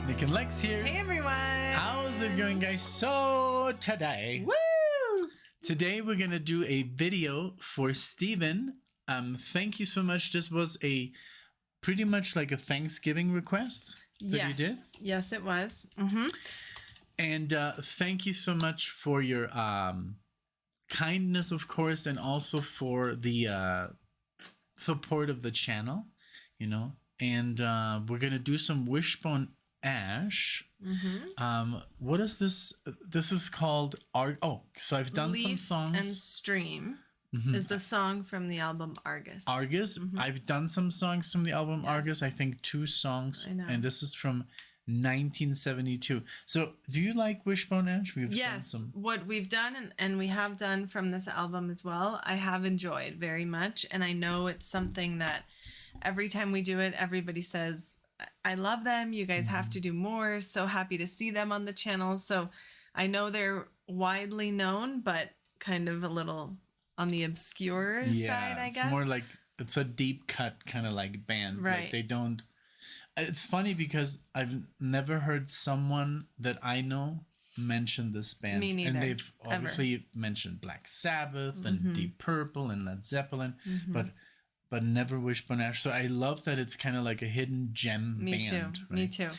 Nick and Lex here. Hey everyone! How's it going, guys? So today we're gonna do a video for Steven. Thank you so much. This was a pretty much like a Thanksgiving request that you did. Yes, it was. And thank you so much for your kindness, of course, and also for the support of the channel, you know. And we're gonna do some Wishbone Ash. What is this? This is called so I've done some songs. And Stream is the song from the album Argus. I've done some songs from the album Argus. I think 2 songs. I know. And this is from 1972. So do you like Wishbone Ash? Yes, what we've done and we have done from this album as well, I have enjoyed very much. And I know it's something that every time we do it, everybody says, I love them. You guys have to do more. So happy to see them on the channel. So I know they're widely known, but kind of a little on the obscure side, I guess. It's more like it's a deep cut kind of like band. Right. Like they don't. It's funny because I've never heard someone that I know mention this band. Me neither. And they've obviously mentioned Black Sabbath and Deep Purple and Led Zeppelin, but never Wishbone Ash. So I love that it's kind of like a hidden gem band. Me too.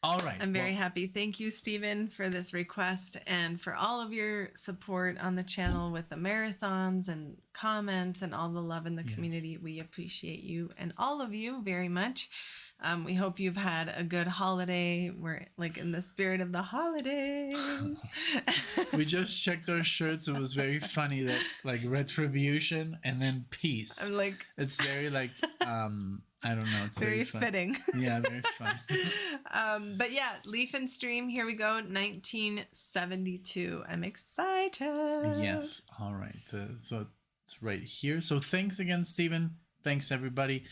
All right. I'm very happy. Thank you, Steven, for this request and for all of your support on the channel with the marathons and comments and all the love in the community. We appreciate you and all of you very much. We hope you've had a good holiday. We're like in the spirit of the holidays. We just checked our shirts. It was very funny that like retribution and then peace. I'm like, it's very like I don't know. It's very fitting. Yeah, very fun. But yeah, Leaf and Stream. Here we go. 1972. I'm excited. Yes. All right. So it's right here. So thanks again, Steven. Thanks everybody.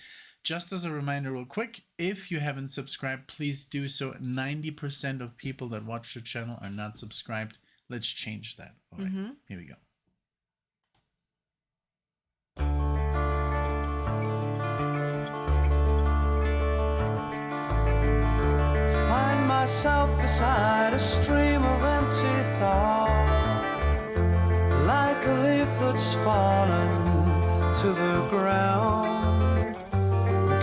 Just as a reminder real quick, if you haven't subscribed, please do so. 90% of people that watch the channel are not subscribed. Let's change that. All right, here we go. Find myself beside a stream of empty thought, like a leaf that's fallen to the ground,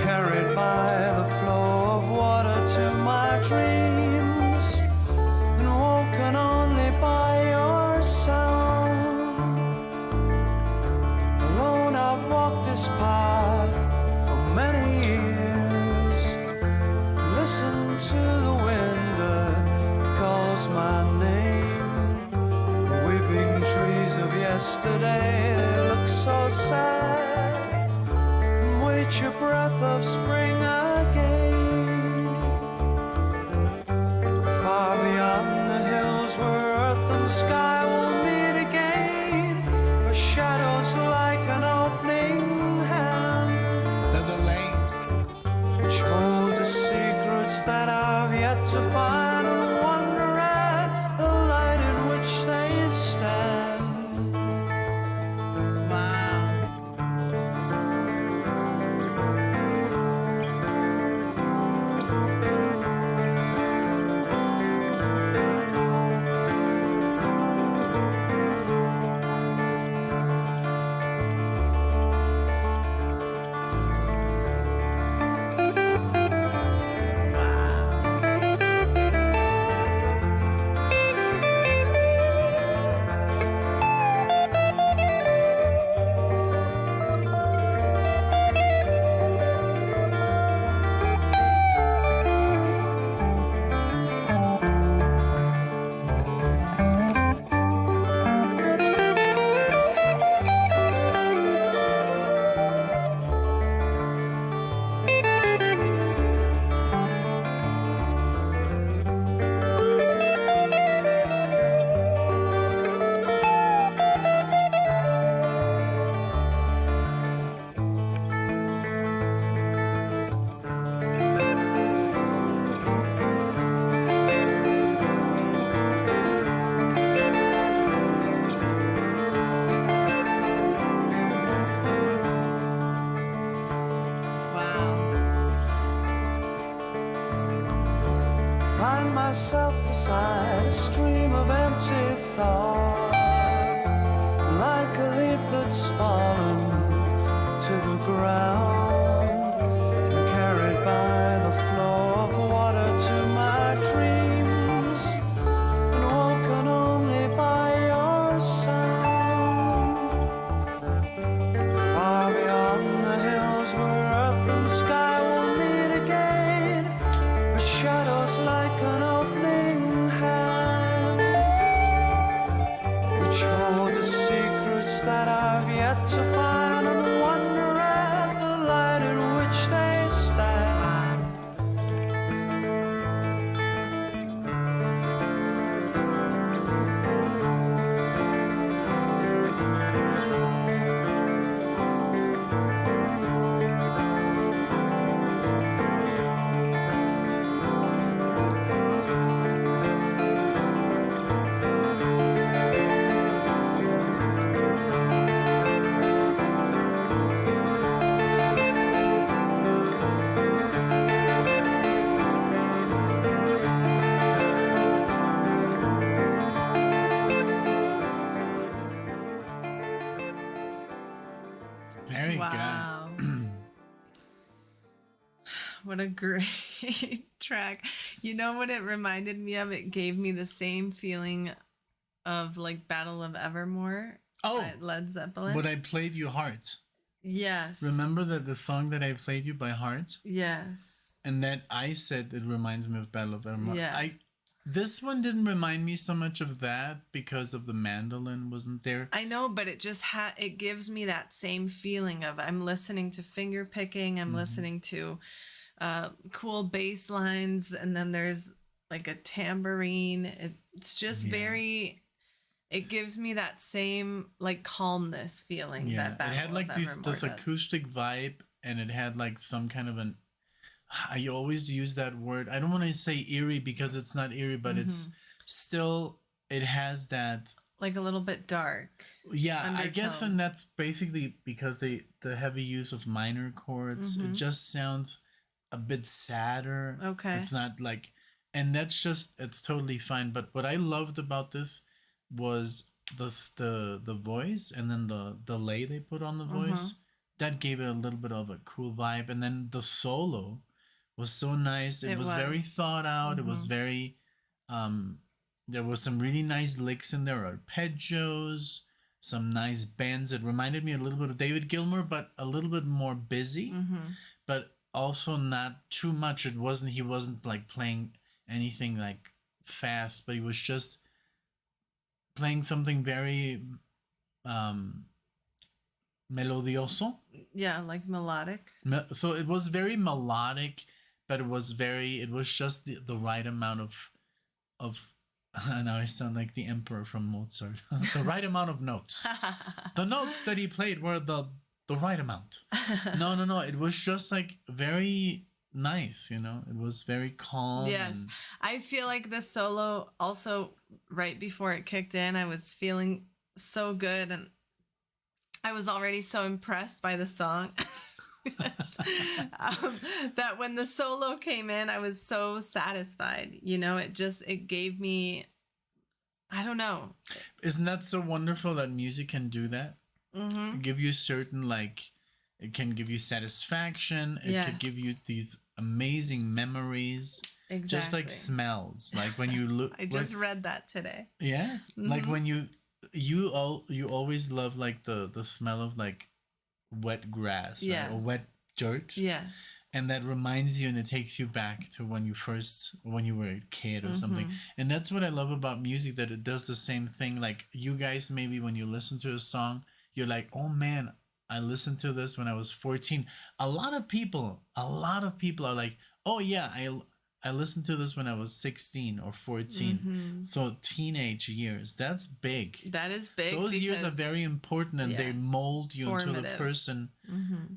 carried by the flow of water to my dreams, and woken only by your sound. Alone I've walked this path for many years, listen to the wind that calls my name. The weeping trees of yesterday, they look so sad. Wait your breath of spring again. Far beyond the hills where earth and sky will meet again, where shadows like an opening hand, which hold the secrets that I've yet to find, and wonder at the light in which they stand. myself beside a stream of empty thought, like a leaf that's fallen to the ground, carried by the flow of water to my dreams, and woken only by your sound. Far beyond the hills where earth and sky will meet again, a shadow's like an opening hand, which hold the secrets that I've yet to find, and wonder at the light in which they stand. Very Wow. good. What a great track. You know what it reminded me of? It gave me the same feeling of like Battle of Evermore Oh, by Led Zeppelin. but I played you Heart. Yes. Remember that the song that I played you by Heart? Yes. And that I said it reminds me of Battle of Evermore. Yeah. This one didn't remind me so much of that because of the mandolin wasn't there. I know, but it just it gives me that same feeling of I'm listening to finger picking, I'm listening to cool bass lines, and then there's like a tambourine. It's just very, it gives me that same like calmness feeling. Yeah, That Battle it had like of this Evermore does. acoustic vibe, and it had like some kind of an. I always use that word. I don't want to say eerie because it's not eerie, but it's still. It has that. Like a little bit dark. Yeah, I guess, undertone. and that's basically because the heavy use of minor chords. It just sounds a bit sadder. Okay. It's not like, and that's just it's totally fine. But what I loved about this was the voice, and then the delay they put on the voice. That gave it a little bit of a cool vibe, and then the solo was so nice. It was very thought out. It was very there was some really nice licks in there, arpeggios, some nice bends. It reminded me a little bit of David Gilmour, but a little bit more busy, but also not too much. He wasn't like playing anything like fast, but he was just playing something very melodioso. Yeah, like melodic. So it was very melodic, but it was just the right amount of now I sound like the emperor from Mozart. The right amount of notes. The notes that he played were the right amount. No. It was just like very nice, you know. It was very calm. Yes. and- I feel like the solo also right before it kicked in, I was feeling so good and I was already so impressed by the song. That when the solo came in, I was so satisfied. You know, it gave me, I don't know. Isn't that so wonderful that music can do that? Give you certain like, it can give you satisfaction. It could give you these amazing memories. Exactly. Just like smells, like when you look. I just read that today. Yeah, like when you always love like the smell of like wet grass, right? Yes. Or wet dirt. Yes. And that reminds you and it takes you back to when you were a kid or something. And that's what I love about music, that it does the same thing. Like you guys, maybe when you listen to a song, you're like, oh man, I listened to this when I was 14. A lot of people are like, oh yeah, I listened to this when I was 16 or 14. So teenage years, that's big. That is big. Those years are very important, and they mold you into the Formative. person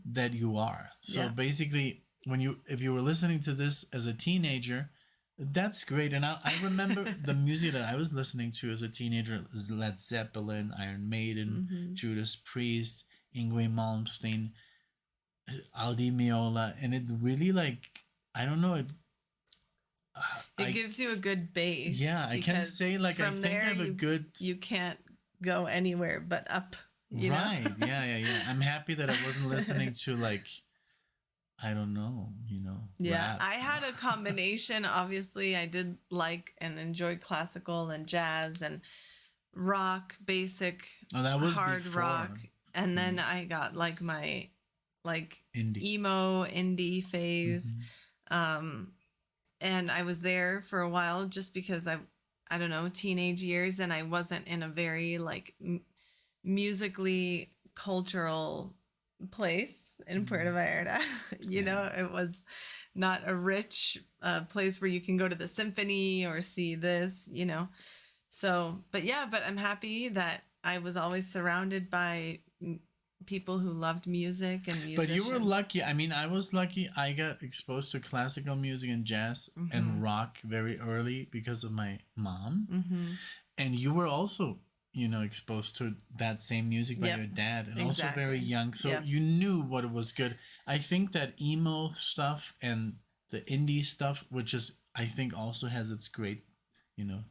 that you are. So Yeah. basically, if you were listening to this as a teenager, that's great. And I remember the music that I was listening to as a teenager is Led Zeppelin, Iron Maiden, Judas Priest, Yngwie Malmsteen, Aldi Meola, and it really like, I don't know, It gives you a good base. Yeah, I can because say like I from think I have a good. You can't go anywhere but up. You Right. know? Yeah. I'm happy that I wasn't listening to like, I don't know, Yeah, rap. I had a combination. Obviously, I did like and enjoy classical and jazz and rock, basic, Oh, that was hard before. rock, and then I got like my Indie. emo indie phase. Mhm. And I was there for a while just because I don't know, teenage years, and I wasn't in a very like musically cultural place in Puerto Vallarta. You know, it was not a rich place where you can go to the symphony or see this, So, but I'm happy that I was always surrounded by people who loved music and musicians. But you were lucky. I mean, I was lucky. I got exposed to classical music and jazz and rock very early because of my mom. And you were also, exposed to that same music by your dad, and also very young. So you knew what was good. I think that emo stuff and the indie stuff, which is, I think, also has its great,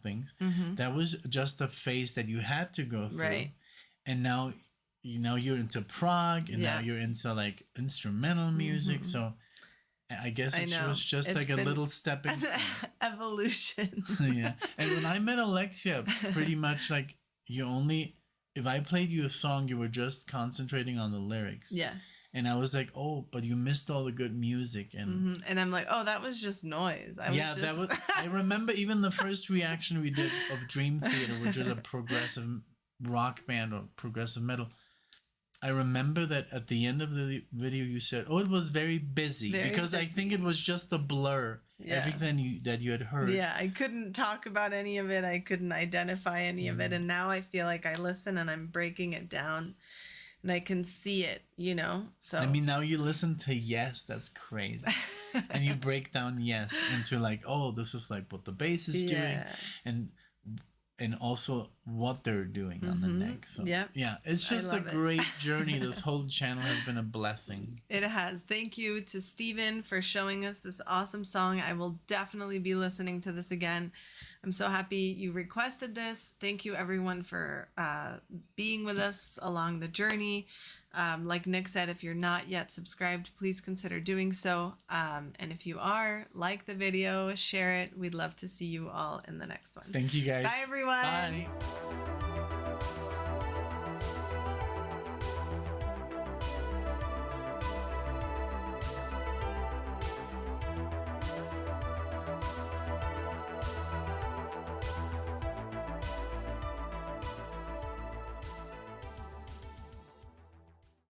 things. That was just a phase that you had to go through. Right. And now, you're into prog, and now you're into like instrumental music. So I guess it was just like a little stepping stone. Evolution. Yeah. And when I met Alexia, pretty much like if I played you a song, you were just concentrating on the lyrics. Yes. And I was like, oh, but you missed all the good music. And and I'm like, oh, that was just noise. that was, I remember even the first reaction we did of Dream Theater, which is a progressive rock band or progressive metal. I remember that at the end of the video you said, oh, it was very busy, because I think it was just a blur. Everything that you had heard. Yeah, I couldn't talk about any of it. I couldn't identify any of it. And now I feel like I listen and I'm breaking it down and I can see it, So I mean, now you listen to Yes, that's crazy. And you break down Yes into like, oh, this is like what the bass is doing. And also what they're doing on the neck. So yeah, it's just a great journey. This whole channel has been a blessing. It has. Thank you to Steven for showing us this awesome song. I will definitely be listening to this again. I'm so happy you requested this. Thank you everyone for being with us along the journey. Like Nick said, if you're not yet subscribed, please consider doing so. And if you are, like the video, share it. We'd love to see you all in the next one. Thank you, guys. Bye, everyone. Bye.